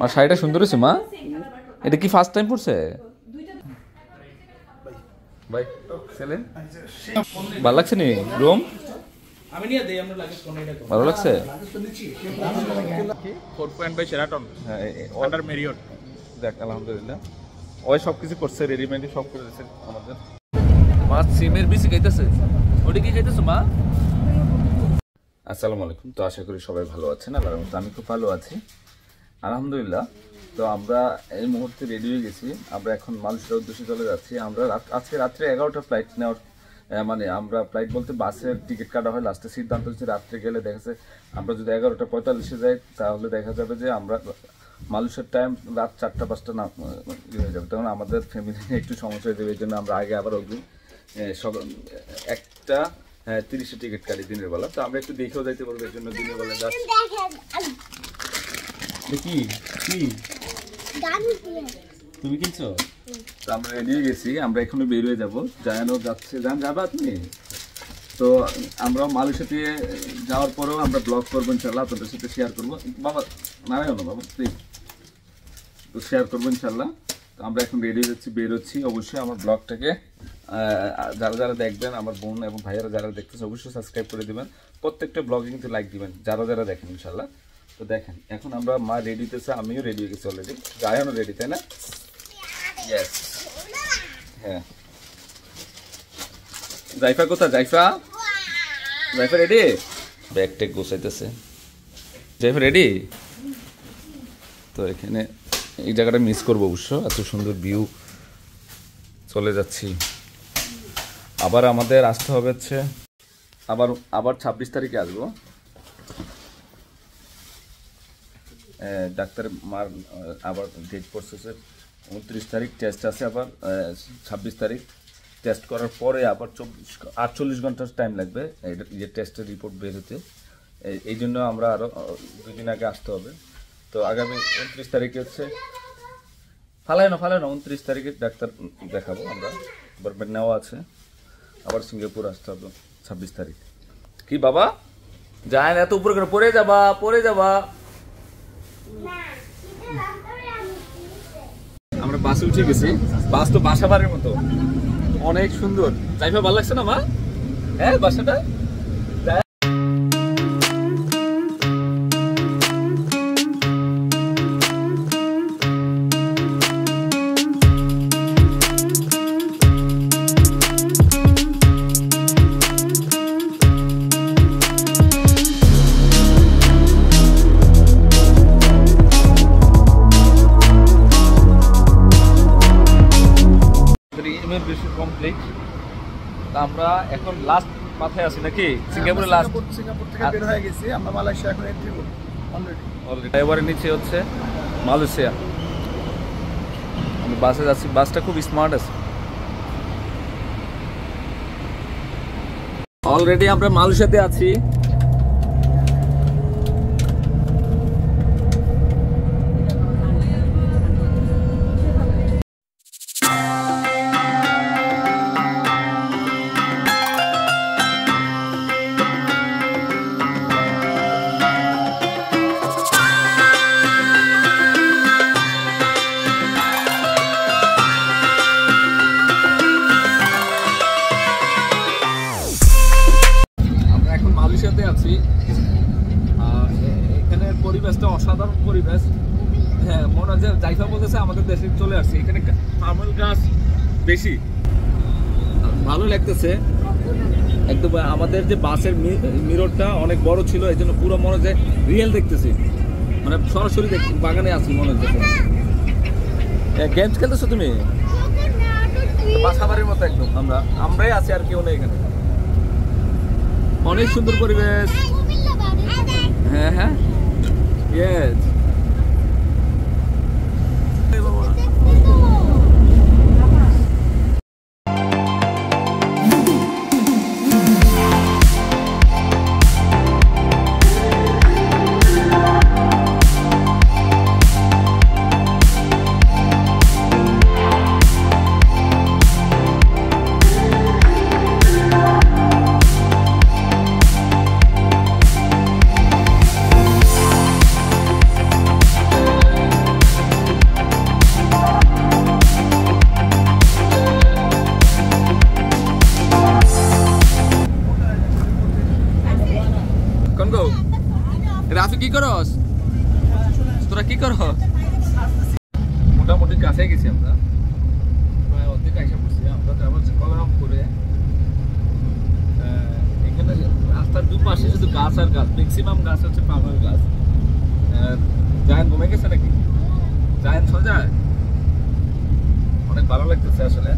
আর শাড়িটা সুন্দর হয়েছে মা। এটা কি ফার্স্ট টাইম পড়ছে? ভাই সেলেন ভালো লাগছে নি রুম? আমি নিয়ে দেই আমরা লাগেজ কোন এটা ভালো লাগছে। 4.5 শেরাটন অর্ডার মেরিয়ট। দেখ আলহামদুলিল্লাহ ওই সব কিছু করছে, রেডিমেড সব করে দিয়েছে আমাদের। মা সিমের বিসি খাইতেছে। ওটা কি খাইতেছো মা? আসসালামু আলাইকুম। তো আশা করি সবাই ভালো আছেন। আর আমি খুব ভালো আছি আলহামদুলিল্লাহ। তো আমরা এই মুহূর্তে রেডি হয়ে গেছি, আমরা এখন মালয়েশিয়ার উদ্দেশ্যে চলে যাচ্ছি। আমরা আজকে রাত্রে 11টা ফ্লাইট নেওয়ার, মানে আমরা ফ্লাইট বলতে বাসের টিকিট কাটা হয়। লাস্টে সিদ্ধান্ত হচ্ছে রাত্রে গেলে দেখা আমরা যদি 11:45 যাই তাহলে দেখা যাবে যে আমরা মালয়েশিয়ার টাইম রাত 4টা-5টা না হয়ে যাবে, তখন আমাদের ফ্যামিলি নিয়ে একটু সমস্যা হয়ে যাবে। এই জন্য আমরা আগে আবার অগ্রিম সব 1:30 টিকিট কাটি দিনের বেলা। তো আমরা একটু দেখেও যাইতে পারবো, এর জন্য দিনের বেলা যাচ্ছি। কি তুমি কিনছো? তো আমরা রেডি হয়ে গেছি, আমরা এখনো বের হয়ে যাবো। জায়ানও যাচ্ছে। জান যাবা তুমি? তো আমরা মালয়েশিয়াতে যাওয়ার পরেও আমরা ব্লগ করবো ইনশাল্লাহ, আপনাদের সাথে শেয়ার করবো। বাবা নারায়ণ বাবা প্লিজ, তো শেয়ার করবো ইনশাল্লাহ। তো আমরা এখন রেডি হয়ে যাচ্ছি, বের হচ্ছি। অবশ্যই আমার ব্লগটাকে যারা যারা দেখবেন, আমার বোন এবং ভাইয়ারা যারা দেখতেছে অবশ্যই সাবস্ক্রাইব করে দেবেন। প্রত্যেকটা ব্লগে কিন্তু লাইক দিবেন যারা যারা দেখেন ইনশাল্লাহ। তো দেখেন এখন আমরা মা রেডি হতেছে, আমিও রেডি হয়ে গেছি অলরেডি। জায়ানও রেডি, তাই না? ইয়েস। হ্যাঁ জাইফা কোথায়? জাইফা রেডি? ব্যাগ ট্যাগ গোছাইতেছে। জাইফা রেডি? তো এখানে এই জায়গাটা মিস করবো অবশ্য, এত সুন্দর ভিউ। চলে যাচ্ছি। আবার আমাদের আসতে হবে হচ্ছে আবার 26 তারিখে আসবো। ডাক্তার মার আবার ডেট পড়ছে 29 তারিখ, টেস্ট আছে। আবার 26 তারিখ টেস্ট করার পরে আবার 48 ঘন্টার টাইম লাগবে যে টেস্টের রিপোর্ট বের হতে। এই জন্য আমরা আরও 2 দিন আগে আসতে হবে। তো আগামী 29 তারিখে হচ্ছে ফালাই না 29 তারিখে ডাক্তার দেখাবো আমরা। গভর্নমেন্ট নেওয়া আছে। আবার সিঙ্গাপুর আসতে হবে 26 তারিখ। কি বাবা যায় না এত উপরে করে পড়ে যাবা। আমরা বাসে উঠে গেছি। বাস তো বাসা বাড়ির মতো, অনেক সুন্দর। জাইফা ভালো লাগছে না মা? হ্যাঁ বাসাটা কমপ্লিট। আমরা এখন লাস্ট মাথায় আছি নাকি? সিঙ্গাপুরে লাস্ট। সিঙ্গাপুর থেকে বের হয়ে গেছি আমরা, মালয়েশিয়া এখন এন্ট্রি করব অলরেডি। এবারে নিচে হচ্ছে মালয়েশিয়া। আমি বাসে যাচ্ছি, বাসটা খুব স্মার্ট আছে। অলরেডি আমরা মালয়েশিয়াতে আছি। আছি এখানের পরিবেশটা অসাধারণ পরিবেশ। হ্যাঁ মনে হয় জাইফা বলতেছে আমাদের দেশে চলে আসছি। এখানে আমল গাছ বেশি, ভালো লাগতেছে একদম। আমাদের যে বাসের মিররটা অনেক বড় ছিল, এই জন্য পুরো মনে হয় রিয়েল দেখতেছি, মানে সরাসরি বাগানে আছি মনে হচ্ছে। গেমস খেলতেছো তুমি? বাসা বাড়ির মতো একদম। আমরাই আছি আর কেউ নেই এখানে। অনেক সুন্দর পরিবেশ। হ্যাঁ ইয়েস। তোরা কি করো? মোটামুটি কাছে গেছি আমরা, প্রায় অর্ধেক আইসা পড়ছি। আমরা ট্রাভেল কলাম করে এখানে রাস্তার দুপাশে শুধু গাছ আর গাছ, ম্যাক্সিমাম গাছ হচ্ছে পামের গাছ। জায়ান ঘুমে গেছে নাকি? জায়ান সোজা অনেক ভালো লাগতেছে আসলে।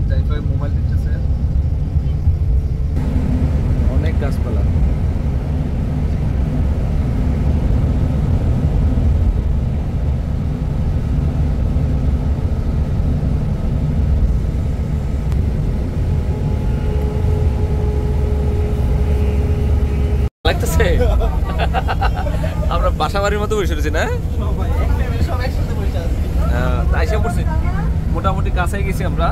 জাইফাই মোবাইল দিতেছে, অনেক গাছপালা। লাগতেছে আমরা বাসা বাড়ির মতো বসে রয়েছি না? আইসা পড়ছি, মোটামুটি কাছে গেছি আমরা।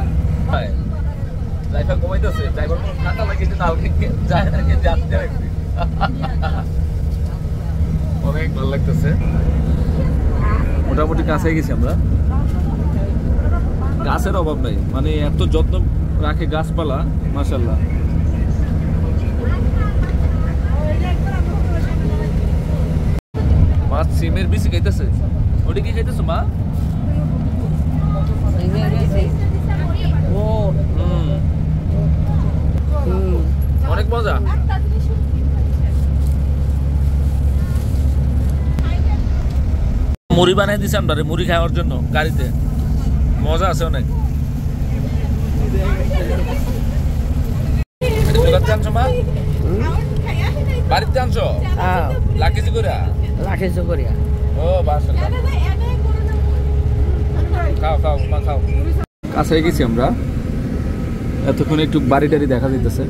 ড্রাইভার ঘুমাইতেছে, ড্রাইভার কোনো ঠান্ডা লাগিয়েছে না, অনেক ভালো লাগতেছে। মোটামুটি কাছে গেছি আমরা। গাছের অভাব নাই, মানে এত যত্ন রাখে গাছপালা, মাশাআল্লাহ। মা সিমের বিচি খাইতেছে, ওটা কি খাইতেছো মা? অনেক মজা। মুড়ি বানিয়ে দিছে আমরা, মুড়ি খাওয়ার জন্য গাড়িতে, মজা আছে অনেক। আনছো মা? বাড়িতে আনছো? লাকেজি করিয়া? লাকেজি করিয়া। ও বাসাল্লাহ, খাও খাও মা খাও। কাছে গেছি আমরা, এতক্ষণ একটু বাড়ি টাড়ি দেখা যাইতেছে।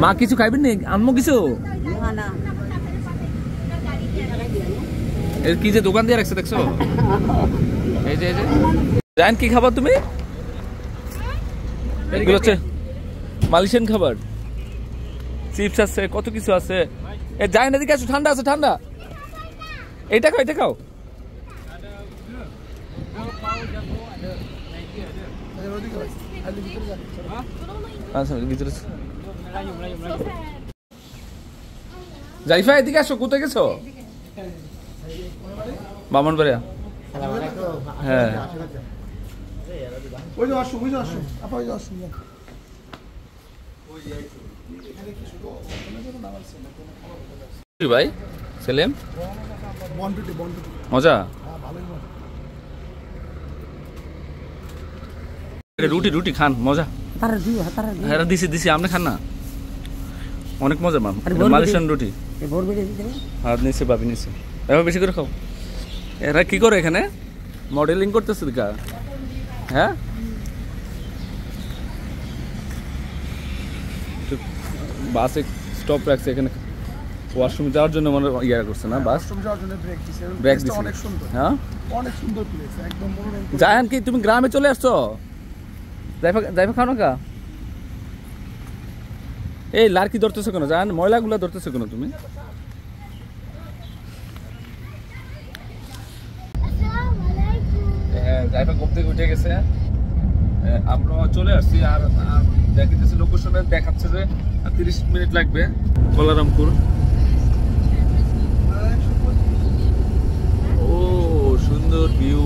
মা কিছু খাইবেন নি? আম্মু কিছু? কি যে দোকান দিয়ে রাখছে দেখছো? এই যে জান কি খাবার তুমি? এগুলো হচ্ছে মালয়েশিয়ান খাবার, চিপস আছে, কত কিছু আছে। এ যাই না, দিকে আসো, ঠান্ডা আছে, ঠান্ডা। এইটা খাও, এটা খাও। জাইফা এদিকে আসো, কোথায় গেছো? বামনবাড়িয়া। হ্যাঁ ভাই সেলেম মজা। রুটি রুটি খান, মজা। হ্যাঁ দিছি দিছি, আপনি খান না, অনেক মজা। মালয়েশিয়ান রুটি হাত নিচে, ভাবি নিচে, এবার বেশি করে খাও। এরা কি করে এখানে? মডেলিং করতেছে দেখা। হ্যাঁ বাসে স্টপ রাখছে এখানে, ওয়াশরুম যাওয়ার জন্য মনে ইয়া করছে না, বাস ব্রেক দিছে। হ্যাঁ অনেক সুন্দর প্লেস, একদম মনোরম। জায়ান কি তুমি গ্রামে চলে আসছো? যাইবা খাও না কা? এই লাড়কি ধরতেছো কেন জায়ান? ময়লাগুলা ধরতেছো কেন তুমি? ড্রাইভার ঘুম থেকে উঠে গেছে, আমরা চলে আসছি। আর দেখাচ্ছে লোকেশনে, দেখাচ্ছে যে 30 মিনিট লাগবে কলারামপুর। ও সুন্দর ভিউ।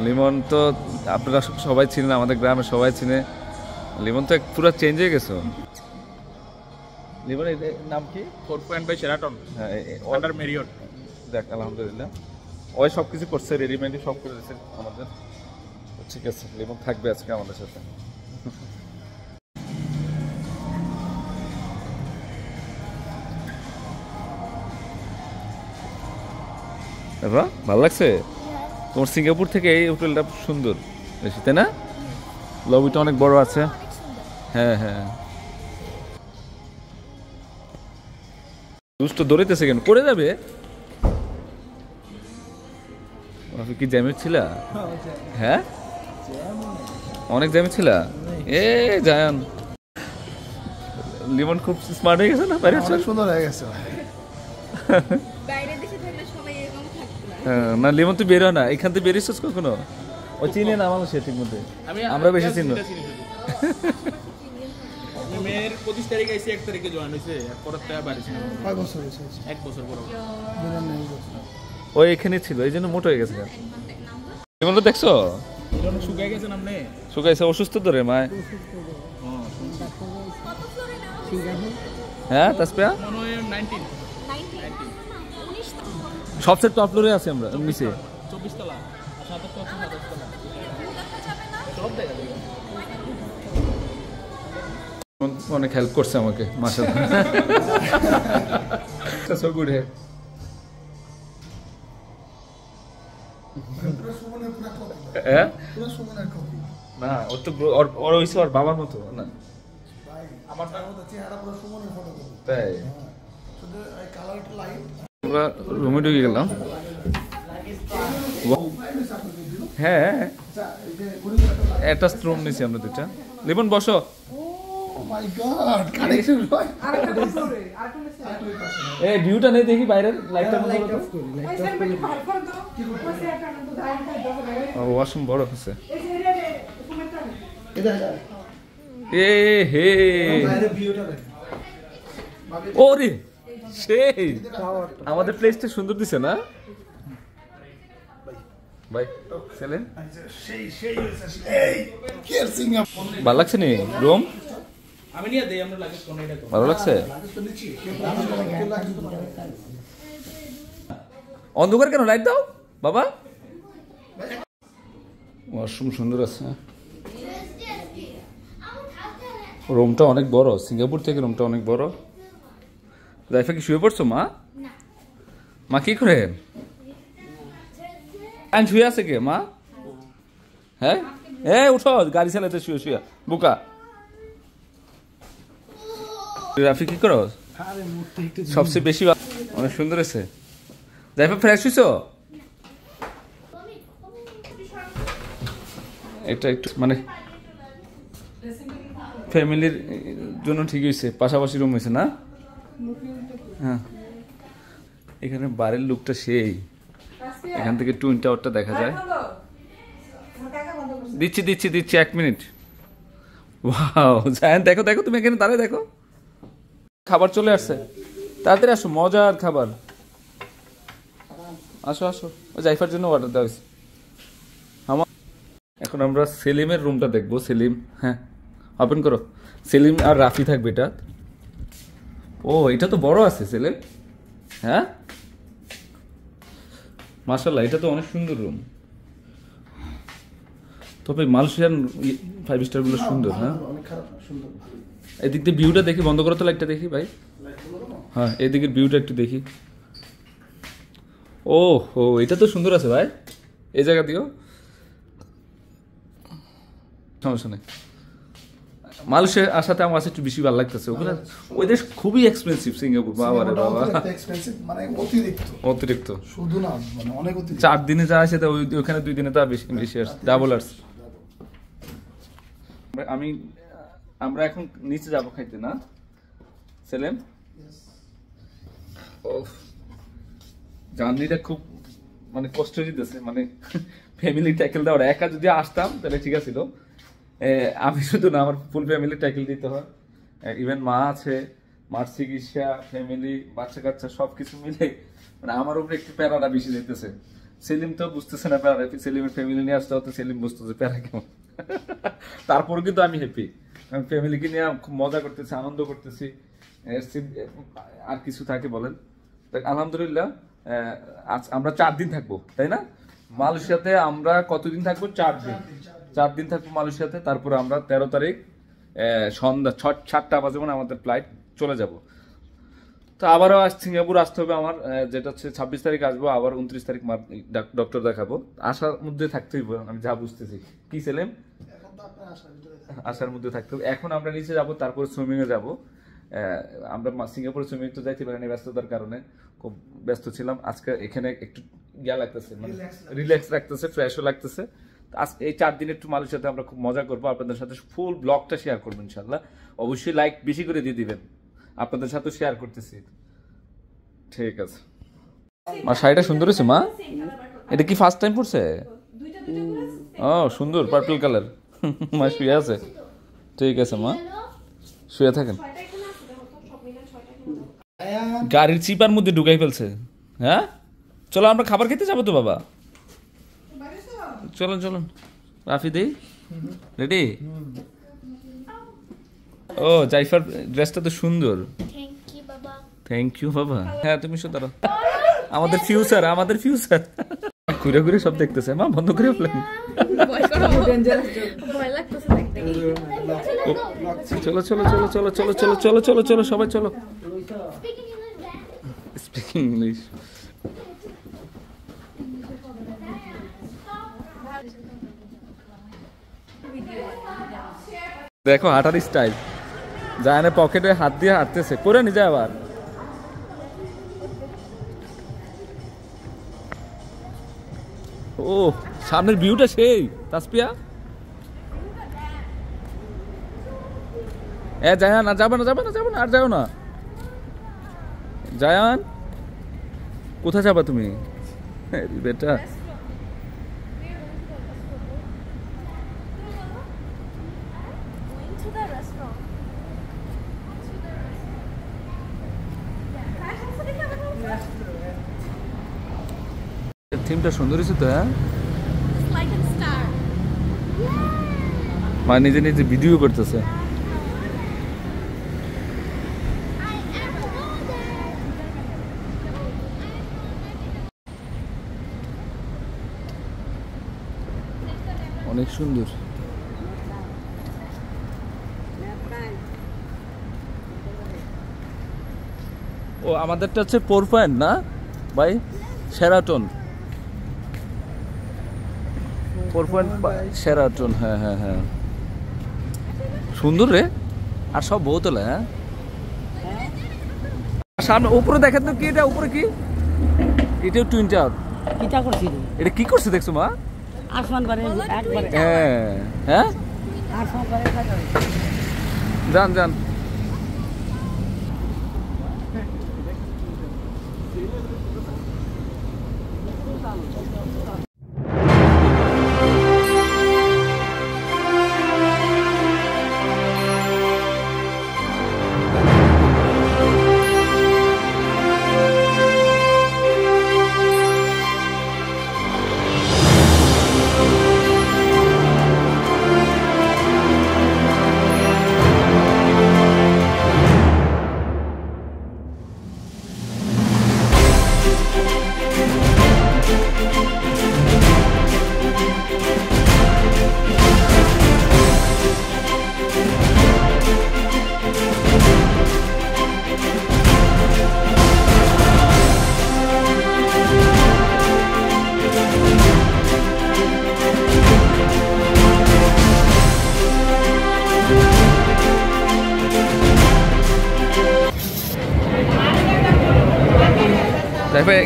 লিমন তো আপনারা সবাই চিনেন, আমাদের গ্রামে সবাই চিনে। লিমন তো পুরো চেঞ্জ হয়ে গেছে। লিমনের নাম কি? 4 পয়েন্ট বাই শেরাটন। হ্যাঁ অর্ডার মেরিয়ট। দেখ আলহামদুলিল্লাহ, ওই সব কিছু করছে, রেডিমেডি সব করে দিয়েছে আমাদের। ঠিক আছে, লিমন থাকবে আজকে আমাদের সাথে। বাবা ভালো লাগছে তোমার? সিঙ্গাপুর থেকে এই হোটেলটা সুন্দর বেশি, তাই না? লবিটা অনেক বড় আছে। হ্যাঁ হ্যাঁ, দুষ্ট দৌড়াইতেছে কেন, পড়ে যাবে। কি জ্যামে ছিল? হ্যাঁ অনেক জ্যামে ছিল। এ জায়ান লিমন খুব স্মার্ট হয়ে গেছে না, বাইরে সুন্দর হয়ে গেছে। না লিমন তুই বেরো না এখান থেকে, বেরিয়েছিস কখনো? ও চিনে না মানুষ ঠিক মধ্যে, আমরা বেশি চিনি। মেয়ের 25 তারিখে আইছে, 1 তারিখে জয়েন হইছে, এরপর থেকে বাড়ি ছিল। 5 বছর হইছে, 1 বছর বড়। ও এখানে ছিল, এই জন্য মোটা হয়ে গেছে। লিমন তো দেখছো শুকাই গেছে নামনে, শুকাইছে, অসুস্থ তো রে মায়। হ্যাঁ তাসপিয়া মনে হয় 19 সবচেয়ে টপ ফ্লোরে আছে আমরা নিচে, 24 তলা, 27 তলা, 27 তলা সব দেখা যায়। অনেক হেল্প করছে আমাকে মাশাআল্লাহ। সো গুড হে না, ও তো ওর হইছে ওর বাবার মতো না, আমার মতো চেহারা পুরো সুমনের ফটো কপি। তাই শুধু এই কালারটা লাইট। আমরা রুমে ঢুকে গেলাম। হ্যাঁ একটা রুম নিয়েছি আমরা দুটা। লিমন বসো। এই ভিউটা নেই দেখি বাইরের, লাইটটা বন্ধ করো। ওয়াশরুম বড় আছে। এ হে ওরে সেই আমাদের প্লেসটা সুন্দর দিছে না ভাই? চলেন, ভালো লাগছে নি রুম? আমি নিয়ে দেই, আমরা লাগেজ কোন এটা ভালো লাগছে? অন্ধকার কেন, লাইট দাও বাবা। ওয়াশরুম সুন্দর আছে, রুমটা অনেক বড়, সিঙ্গাপুর থেকে রুমটা অনেক বড়। জাইফা কি শুয়ে পড়ছো মা? মা কি করে শুয়ে আছে কে মা? হ্যাঁ এ উঠো, গাড়ি চালাতে শুয়ে শুয়ে বুকা। রাফি কি করো? সবচেয়ে বেশি অনেক সুন্দর আছে। জাইফা ফ্রেশ হইছো? এটা একটু মানে ফ্যামিলির জন্য ঠিক হয়েছে, পাশাপাশি রুম হয়েছে না? হ্যাঁ এখানে বাড়ির লুকটা সেই, এখান থেকে টুইন টাওয়ারটা দেখা যায়। দিচ্ছি দিচ্ছি দিচ্ছি 1 মিনিট। ওয়াও জায়ান দেখো দেখো, তুমি এখানে দাঁড়ায় দেখো, খাবার চলে আসছে, তাড়াতাড়ি আসো, মজার খাবার। আসো আসো, ওই জাইফার জন্য অর্ডার দেওয়া হয়েছে। এখন আমরা সেলিমের রুমটা দেখবো। সেলিম, হ্যাঁ ওপেন করো। সেলিম আর রাফি থাকবে এটা। ও এটা তো বড় আছে সেলিম। হ্যাঁ মাশাআল্লাহ, এটা তো অনেক সুন্দর রুম। তবে মালয়েশিয়ান 5 স্টার গুলো সুন্দর। হ্যাঁ এদিক দিয়ে ভিউটা দেখি, বন্ধ করো তো লাইটটা দেখি ভাই। হ্যাঁ এদিকের ভিউটা একটু দেখি। ও হো এটা তো সুন্দর আছে ভাই, এই জায়গা দিও, সমস্যা নেই। মালয়েশিয়া আসাতে আমার একটু বেশি ভালো লাগতেছে, ওগুলো ওই দেশ খুবই এক্সপেন্সিভ। সিঙ্গাপুর বাবা রে বাবা, মানে অতিরিক্ত অতিরিক্ত, শুধু না মানে অনেক অতিরিক্ত। 4 দিনে যা আসে ওখানে 2 দিনে তা বেশি বেশি আসে, ডাবল আসে। আমরা এখন নিচে যাবো খাইতে না সেলিম? ও জার্নিটা খুব মানে কষ্ট দিতেছে, মানে ফ্যামিলি ট্যাকেল দেওয়ার। একা যদি আসতাম তাহলে ঠিক আছিল, আমি শুধু না, আমার ফুল ফ্যামিলি ট্যাকেল দিতে হয়। ইভেন মা আছে, মার চিকিৎসা, ফ্যামিলি, বাচ্চা কাচ্চা সবকিছু মিলে মানে আমার উপরে একটু প্যারাটা বেশি যেতেছে। সেলিম তো বুঝতেছে না প্যারা, সেলিমের ফ্যামিলি নিয়ে আসতে হতো, সেলিম বুঝতেছে প্যারা কেমন। তারপর কিন্তু আমি হ্যাপি, আমি ফ্যামিলিকে নিয়ে খুব মজা করতেছি, আনন্দ করতেছি। আর কিছু থাকে বলেন? আলহামদুলিল্লাহ আমরা 4 দিন থাকবো, তাই না? মালয়েশিয়াতে আমরা কতদিন থাকবো? 4 দিন। 4 দিন থাকবো মালয়েশিয়াতে। তারপরে আমরা 13 তারিখ সন্ধ্যা 7টা বাজে মানে আমাদের ফ্লাইট, চলে যাব। তো আবারও সিঙ্গাপুর আসতে হবে আমার, যেটা হচ্ছে 26 তারিখ আসবো, আবার 29 তারিখ ডক্টর দেখাবো। আসার মধ্যে থাকতে হইব, আমি যা বুঝতেছি। কি ছেলে আসার মধ্যে থাকতে হবে। এখন আমরা নিচে যাব, তারপর সুইমিং এ যাব। আমরা সিঙ্গাপুরে সুইমিং তো যাইতে পারিনি ব্যস্ততার কারণে, খুব ব্যস্ত ছিলাম। আজকে এখানে একটু ইয়া লাগতেছে, মানে রিল্যাক্স লাগতেছে, ফ্রেশও লাগতেছে। আজকে এই 4 দিন একটু মানুষের সাথে আমরা খুব মজা করবো, আপনাদের সাথে ফুল ব্লগটা শেয়ার করবো ইনশাল্লাহ। অবশ্যই লাইক বেশি করে দিয়ে দিবেন, আপনাদের সাথে শেয়ার করতেছি। ঠিক আছে মা, শাড়িটা সুন্দর হয়েছে মা। এটা কি ফার্স্ট টাইম পড়ছে? ও সুন্দর, পার্পল কালার। মা শুয়ে আছে? ঠিক আছে মা, শুয়ে থাকেন। গাড়ির চিপার মধ্যে ঢুকাই ফেলছে। হ্যাঁ চলো আমরা খাবার খেতে যাবো তো বাবা, চলুন চলুন। রাফি দেই রেডি? ও জাইফার ড্রেসটা তো সুন্দর। থ্যাংক ইউ বাবা। হ্যাঁ তুমি শুধু দাঁড়াও, আমাদের ফিউচার, আমাদের ফিউচার। ঘুরে ঘুরে সব দেখতেছে। মা বন্ধ করে ফেলেন। চলো চলো চলো চলো চলো চলো চলো চলো চলো সবাই চলো। Speaking English. দেখো হাঁটার স্টাইল, জায়ানের পকেটে হাত দিয়ে হাঁটতেছে, করে নি যায় আবার। ও সামনের ভিউটা সেই তাসপিয়া। জায়ান আর যাবে না, যাবে না, যাবে না, আর যাও না। জায়ান কোথায় যাবা তুমি বেটা? থিমটা সুন্দর হয়েছে তো। হ্যাঁ মা নিজে নিজে ভিডিও করতেছে। অনেক সুন্দর। ও আমাদেরটা হচ্ছে 4 পয়েন্ট না ভাই, শেরাটন 4 পয়েন্ট শেরাটন। হ্যাঁ হ্যাঁ হ্যাঁ সুন্দর রে। আর সব বহুতলা। হ্যাঁ সামনে উপরে দেখেন তো, কি এটা উপরে কি? এটাও টুইন টাওয়ার। এটা কি করছে দেখছো মা? হ্যাঁ হ্যাঁ যান যান।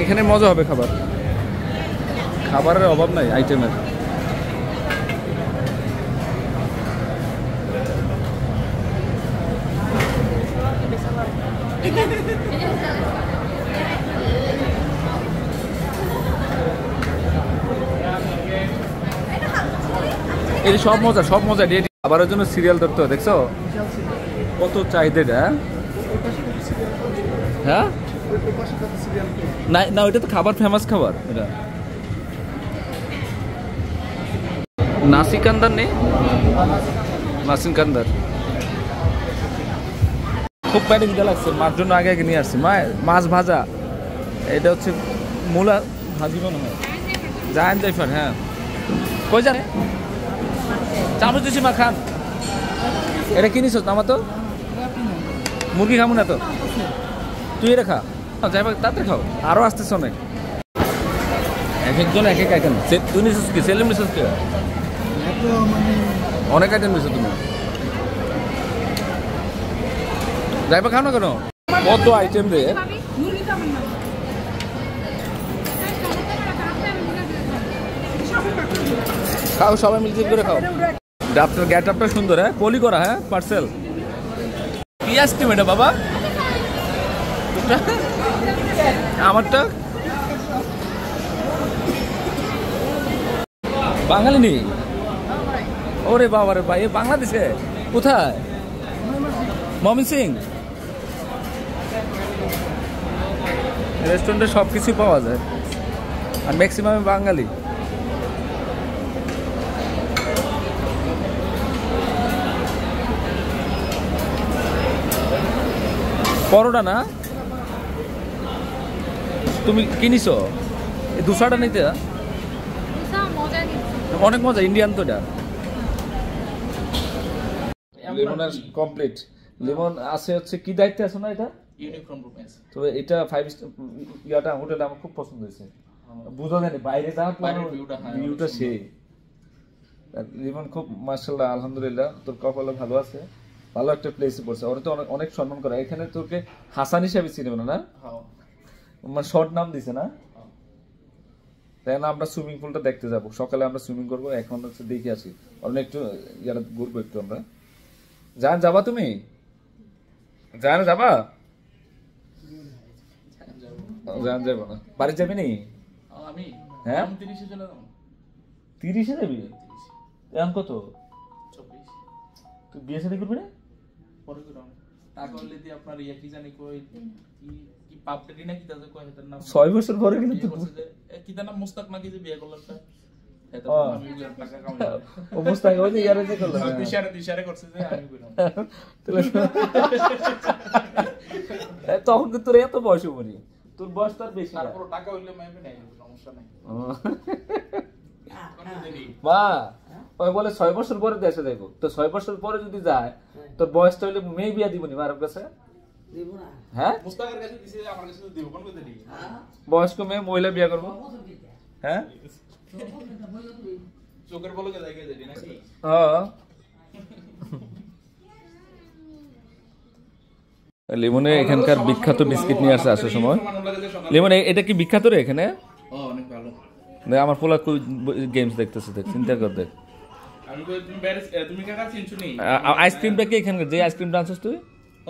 এখানে মজা হবে, খাবার খাবারের অভাব নাই আইটেমের। এই সব মজা, সব মজা। খাবারের জন্য সিরিয়াল ধরতে হয়, দেখছো কত চাহিদা। হ্যাঁ না না, ওইটা তো খাবার, ফেমাস খাবার এটা। নাসি কান্দার নেই, নাসিন কান্দার খুব প্যাটিং দেওয়া লাগছে। মার জন্য আগে আগে নিয়ে আসছি। মাছ ভাজা, এটা হচ্ছে মূলা ভাজি মনে হয়। জায়ান জাইফার। হ্যাঁ কই জানে চামচ দিছি মা, খান। এটা কিনিস আমার তো মুরগি খাবো না তো। তুই এটা খা, যাই হোক তাড়াতাড়ি খাও, আরও আসতেছে অনেক, এক একজন এক এক আইটেম। তুই নিছিস কি, সেলিম নিছিস কি? অনেক আইটেম নিছো তুমি, যাই হোক খাও না কেন, কত আইটেম রে। খাও সবাই মিলে করে খাও। আপনার গেট আপটা সুন্দর, হ্যাঁ পলি করা, হ্যাঁ পার্সেল। কি আইসক্রিম এটা বাবা? আমারটা বাঙালি নেই, ওরে বাবা রে ভাই, বাংলাদেশে কোথায়? মমিন সিং রেস্টুরেন্টে সব কিছুই পাওয়া যায়, আর ম্যাক্সিমাম বাঙালি। পরোটা না তুমি কিনিস, এই দুশোটা নিতে অনেক মজা, ইন্ডিয়ান তো এটা। লেমন কমপ্লিট, লেমন আছে হচ্ছে কি দায়িত্বে আছে না এটা ইউনিফর্ম রুম আছে। তো এটা 5 স্টার ইয়াটা হোটেল আমার খুব পছন্দ হয়েছে, বুঝা যায় বাইরে যাওয়ার পর ভিউটা সেই। লেমন খুব মাশাআল্লাহ আলহামদুলিল্লাহ, তোর কপালে ভালো আছে, ভালো একটা প্লেসে পড়ছে, ওরা তো অনেক সম্মান করে এখানে। তোকে হাসান হিসাবে চিনবে না, মানে শর্ট নাম দিছে না? তাই না, আমরা সুইমিং পুলটা দেখতে যাবো সকালে, আমরা সুইমিং করবো, এখন হচ্ছে দেখে আসি, অনেক একটু ইয়ারা ঘুরবো একটু আমরা। যাবা তুমি? যাবা? যাবো না, বাড়ি যাবি নি? আমি হ্যাঁ 30-এ চলে যাবো। 30-এ যাবি? এখন কত? 24। তুই বিয়ে শাদী করবি না? পরে করব। টাকা হইলে দি আপনার ইয়া কি জানি কই কি পাপড়ি না কি তাতে কয় এটার নাম 6 বছর পরে গেলে তো কি তার নাম মুস্তাক নাকি যে বিয়ে করলাম তা এটা আমি টাকা কামাই। ও মুস্তাক হইলে ইয়ারে যে করলাম দিশারে করছে যে আমি কইলাম তখন তো তোর এত বয়স হবনি, তোর বয়স তো আর বেশি না, তারপর টাকা হইলে মাইবে নাই, সমস্যা নাই। মা ওই বলে 6 বছর পরে দেশে যাইবো, তো 6 বছর পরে যদি যায় তোর বয়সটা হইলে মেয়ে বিয়া দিবনি মার কাছে? হ্যাঁ মুস্তাকের কাছে দিছে, আমার কাছে দিব কোন কইতে দি? বয়স্ক মেয়ে মহিলা বিয়া করবো, হ্যাঁ চোখের বলকে জায়গা দেই নাকি? হ্যাঁ লিমনে এখানকার বিখ্যাত বিস্কিট নিয়ে আসে আসার সময়। লিমনে এটা কি বিখ্যাত রে এখানে? অনেক ভালো। আমার পোলা গেমস দেখতেছে, দেখ চিন্তা কর, দেখ আমি কই তুমি কাকা চিনছো নি? আইসক্রিমটা কি এখানকার যে আইসক্রিমটা আনছিস তুই?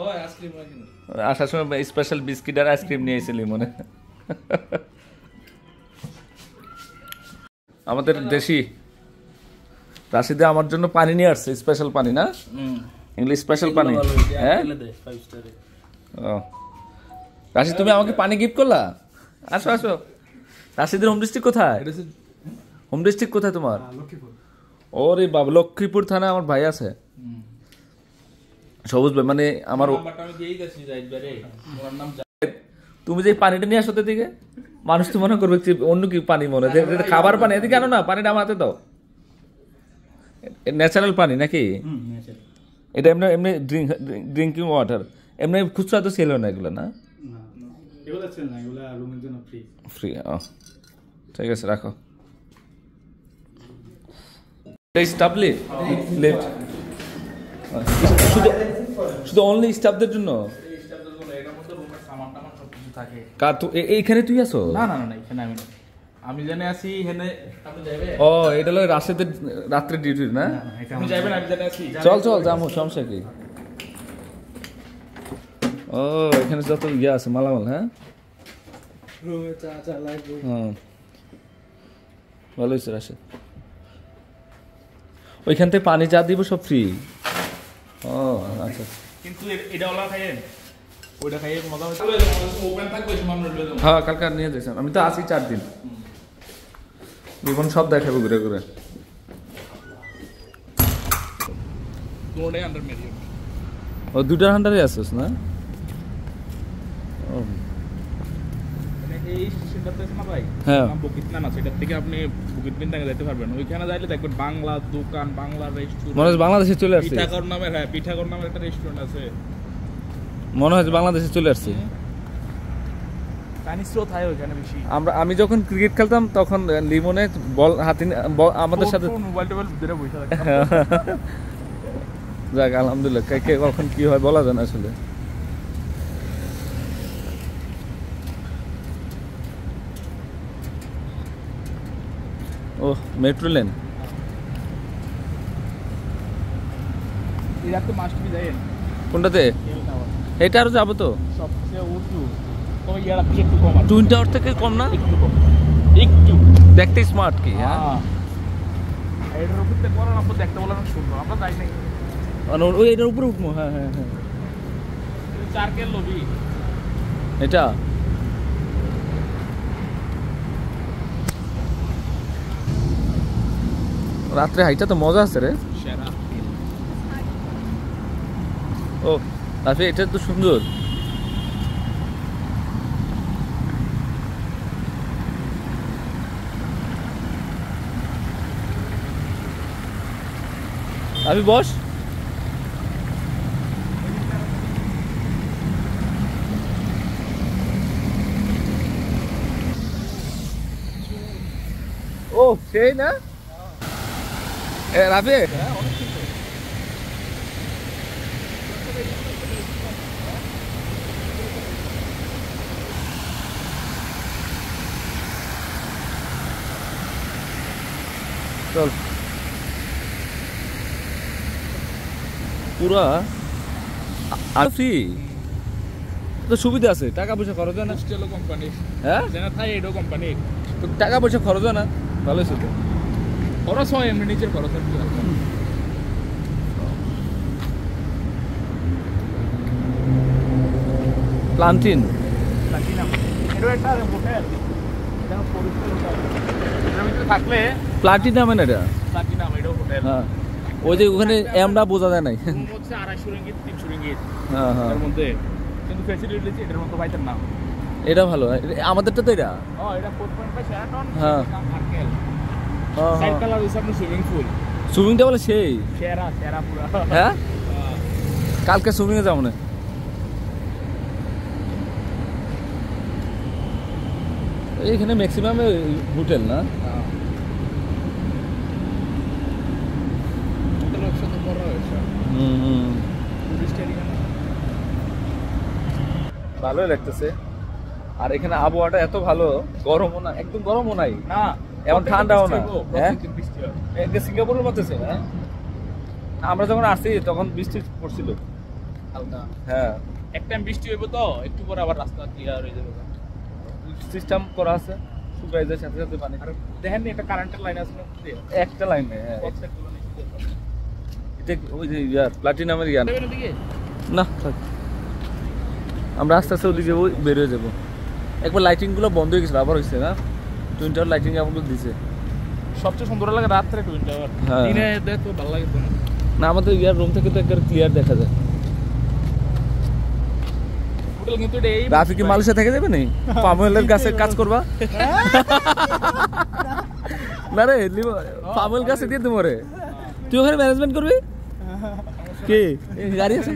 ও আইসক্রিম কিনে আসার সময় স্পেশাল বিস্কিট আর আইসক্রিম নিয়ে এসেছিলি মনে? আমাদের দেশি রাশিদে আমার জন্য পানি নিয়ে আসছে, স্পেশাল পানি না, ইংলিশ স্পেশাল পানি। হ্যাঁ রাশিদ তুমি আমাকে পানি গিফট করলা, আসো আসো। রাশিদের হোম ডিস্ট্রিক্ট কোথায়? হোম ডিস্ট্রিক্ট কোথায় তোমার? ওরে বাবা, লক্ষ্মীপুর থানা আমার ভাই আছে, সবুজ ভাই, মানে আমার। তুমি যে পানিটা নিয়ে আসো দিকে, মানুষ তো মনে করবে অন্য কি পানি, মনে খাবার পানি, এদিকে আনো না, পানিটা আমার হাতে দাও। ন্যাচারাল পানি নাকি এটা? এমনি এমনি ড্রিঙ্কিং ওয়াটার, এমনি খুচরা তো সেল হয় না এগুলো না? ফ্রি, ঠিক আছে রাখো। শুধু অনলি স্টাফদের জন্য? এইখানে তুই আছো? না না না, এখানে আমি না, আমি জানে আছি এখানে। আপনি যাবেন? ও এটা হলো রাশেদের রাত্রে ডিউটি না? আপনি যাবেন, আমি জানে আছি। চল চল যাবো, সমস্যা কি? ও এখানে যত ইয়ে আছে মালামাল, হ্যাঁ ভালো হয়েছে রাশেদ। ওইখান থেকে পানি যা দিব সব ফ্রি। ও আচ্ছা, কিন্তু এটা ওলা খাইয়েন, ওইটা খাইয়ে মজা হচ্ছে। ওপেন থাকবে সামনে লয়ে যাবো। হ্যাঁ কালকে নিয়ে যাইছিলাম, আমি তো আছি 4 দিন, জীবন সব দেখাবো ঘুরে ঘুরে। দুটোই আন্ডার মেরিয়ট। ও দুটার আন্ডারে আছিস না? ও এই স্টেশনটাতে আছে না ভাই, হ্যাঁ বুকিট না, সেটা থেকে আপনি বুকিট বিন থেকে যেতে পারবেন। ওইখানে যাইলে দেখবেন বাংলা দোকান, বাংলা রেস্টুরেন্ট। মনে হয় বাংলাদেশে চলে আসছে। পিঠাগড় নামের, হ্যাঁ পিঠাগড় নামের একটা রেস্টুরেন্ট আছে। মনে হয় বাংলাদেশে চলে আসছে। পানি স্রোত হয় ওখানে বেশি। আমি যখন ক্রিকেট খেলতাম তখন লিমনে বল হাতে আমাদের সাথে মোবাইল টোবাইল ধরে বসে থাকতাম। যাক আলহামদুলিল্লাহ, কে কখন কি হয় বলা যায় না আসলে। ও মেট্রো লেন এটা তো মাস্ট বি যায়। কোনটাতে? এটা আরো যাবো তো, সবচেয়ে উঁচু তবে ইয়ার আপনি একটু কম আছে। টুইন টাওয়ার থেকে কম না? একটু কম, একটু দেখতে স্মার্ট কি। হ্যাঁ এটার উপর থেকে বলেন, আপনি দেখতে বলেন সুন্দর। আমরা যাই নাই, ওই এটার উপরে উঠবো। হ্যাঁ হ্যাঁ হ্যাঁ 4 কে লবি এটা। রাত্রে হাইটা তো মজা আছে রে। সেরা। ও রাফি এটা তো সুন্দর। আমি বস। ও সেই না রাফি। চল পুরা ফ্রি তো সুবিধা আছে, টাকা পয়সা খরচ হয় না। হোস্টেলও কোম্পানি, হ্যাঁ যেটা থাকে এটাও কোম্পানি। তো টাকা পয়সা খরচ হয় না, ভালো হয়েছে তো। খরচ হয় এমনি, নিজের খরচ হয়। প্লান্টিন এটাও একটা হোটেল, এটা পরিষ্কার হোটেল। এটার ভিতরে থাকলে প্লাটিনাম এটা। প্লাটিনাম, এটাও হোটেল। হ্যাঁ ওই যে ওখানে এমরা বোঝা যায় নাই। রুম হচ্ছে 250 রিঙ্গিত 300 রিঙ্গিত হ্যাঁ হ্যাঁ এর মধ্যে, কিন্তু ফ্যাসিলিটি আছে এটার মধ্যে পাইতেন না। এটা ভালো, আমাদেরটা তো এটা। এটা 4.5 শেরাটন। হ্যাঁ। সার্কেল সাইড কালার হচ্ছে আপনার সুইমিং পুল। সুইমিংটা বলে সেই সেরা সেরা পুরো। হ্যাঁ কালকে সুইমিং এ যাবো না। এইখানে ম্যাক্সিমাম হোটেল না। ভালোই লাগতেছে। আর এখানে আবহাওয়াটা এত ভালো, গরমও না, একদম গরমও নাই না, এমন ঠান্ডাও না। হ্যাঁ বৃষ্টি হয়। এটা সিঙ্গাপুরের মতো ছিল। হ্যাঁ আমরা যখন আসছি তখন বৃষ্টি পড়ছিল হালকা। হ্যাঁ এক টাইম বৃষ্টি হইব তো, একটু পরে আবার রাস্তা ক্লিয়ার হয়ে যাবে। সিস্টেম করা আছে, শুকাই যায় সাথে সাথে পানি। আর দেখেন নি একটা কারেন্টের লাইন আছে না? একটা লাইন নেই। হ্যাঁ প্রত্যেকগুলো নিচে দিয়ে। এটা ওই যে ইয়ার প্লাটিনামের ইয়ার দেবেন ওদিকে? না থাক, আমরা আস্তে আস্তে ওদিকে বের হয়ে যাবো। একবার লাইটিংগুলো বন্ধ হয়ে গেছিল, আবার হয়েছে না, টুইন টাওয়ার লাইটিং আমাকে দিছে। সবচেয়ে সুন্দর লাগে রাত্রে টুইন টাওয়ার। হ্যাঁ। দিনে দেখতে ভালো লাগে তো না। না আমাদের ইয়ার রুম থেকে তো একবার ক্লিয়ার দেখা যায়। হোটেল কিন্তু এটা এই রাফি কি মালয়েশিয়া থেকে যাবে নি? পামোয়েলের কাছে কাজ করবা না রে? পামোয়েল কাছে দিয়ে দেবো রে, তুই ওখানে ম্যানেজমেন্ট করবি কি? গাড়ি আছে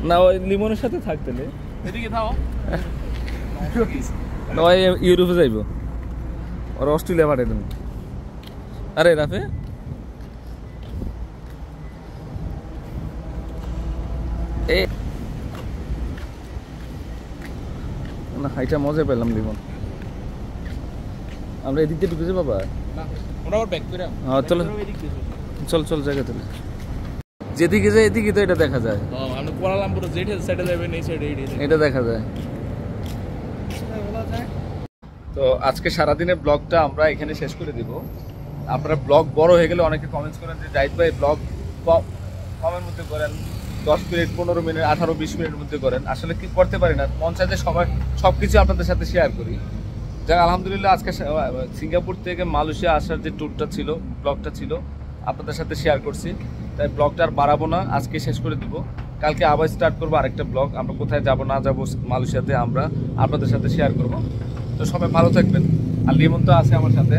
না? ওই লিমনের সাথে থাকতে এদিকে থাও। না ওই ইউরোপে যাইব, ওর অস্ট্রেলিয়া পাঠাই দেবো। আরে রাফি না, এটা মজা পেলাম লিমন। আমরা এদিক দিয়ে ঢুকেছি বাবা। আমরা আবার ব্যাক করে। হ্যাঁ চলো চল চল জায়গা চলে, যেদিকে যায় এদিকে তো এটা দেখা যায়। আমরা কুয়ালালামপুর যেটা সাইডে যাবেন এই সাইডে এটা দেখা যায়। তো আজকে সারাদিনের ব্লগটা আমরা এখানে শেষ করে দিব। আপনারা ব্লগ বড় হয়ে গেলে অনেকে কমেন্টস করেন যে জাহিদ ভাই ব্লগ কমের মধ্যে করেন, 10 মিনিট 15 মিনিট 18-20 মিনিটের মধ্যে করেন। আসলে কি করতে পারি না, মন চাইতে সবাই সবকিছু আপনাদের সাথে শেয়ার করি। যাক আলহামদুলিল্লাহ আজকে সিঙ্গাপুর থেকে মালয়েশিয়া আসার যে ট্যুরটা ছিল, ব্লগটা ছিল, আপনাদের সাথে শেয়ার করছি। তাই ব্লগটা আর বাড়াবো না, আজকে শেষ করে দিব। কালকে আবার স্টার্ট করবো আরেকটা ব্লগ। আমরা কোথায় যাব না যাব মালয়েশিয়াতে আমরা আপনাদের সাথে শেয়ার করব। তো সবাই ভালো থাকবেন। আর লিমন তো আছে আমার সাথে,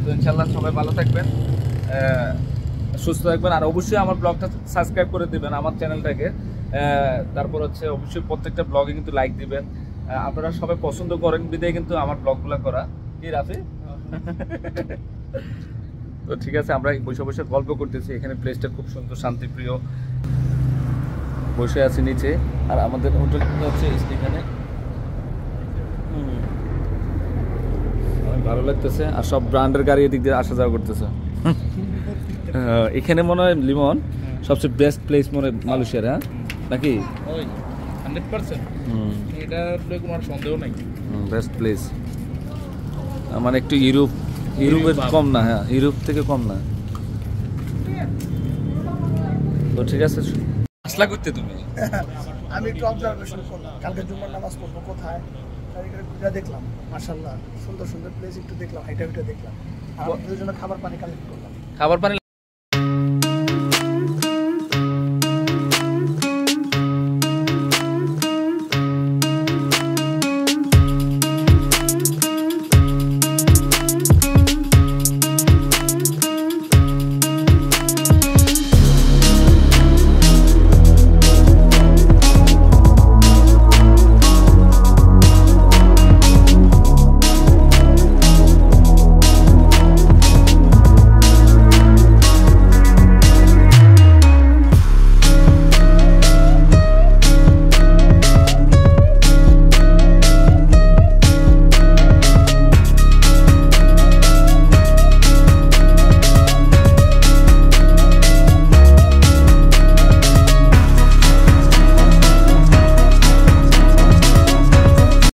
তো ইনশাল্লাহ সবাই ভালো থাকবেন, সুস্থ থাকবেন। আর অবশ্যই আমার ব্লগটা সাবস্ক্রাইব করে দিবেন, আমার চ্যানেলটাকে। তারপর হচ্ছে অবশ্যই প্রত্যেকটা ব্লগে কিন্তু লাইক দিবেন। আপনারা সবাই পছন্দ করেন বিধায় কিন্তু আমার ব্লগগুলো করা, কি রাফি? তো ঠিক আছে, আমরা বসে বসে গল্প করতেছি। এখানে প্লেসটা খুব সুন্দর, শান্তিপ্রিয়। বসে আছি নিচে, আর আমাদের হোটেলটা হচ্ছে এখানে। অনেক ভালো লাগতেছে, আর সব ব্র্যান্ডের গাড়ি এদিক দিয়ে আসা যাওয়া করতেছে। এখানে মনে হয় লিমন সবচেয়ে বেস্ট প্লেস মনে হয় মালয়েশিয়ার, হ্যাঁ নাকি? 100%। এটা কোনো সন্দেহ নাই, বেস্ট প্লেস। মানে একটু ইউরোপের কম না, হ্যাঁ ইউরোপ থেকে কম না। তো ঠিক আছে, আসলা করতে তুমি? আমি একটু অবজারভেশন করলাম, কালকে জুমার নামাজ পড়বো কোথায়, ঘুরে দেখলাম মাশাআল্লাহ সুন্দর সুন্দর প্লেস একটু দেখলাম, হাইটা দেখলাম। আর দুজনে খাবার পানি কালেক্ট করলাম। খাবার পানি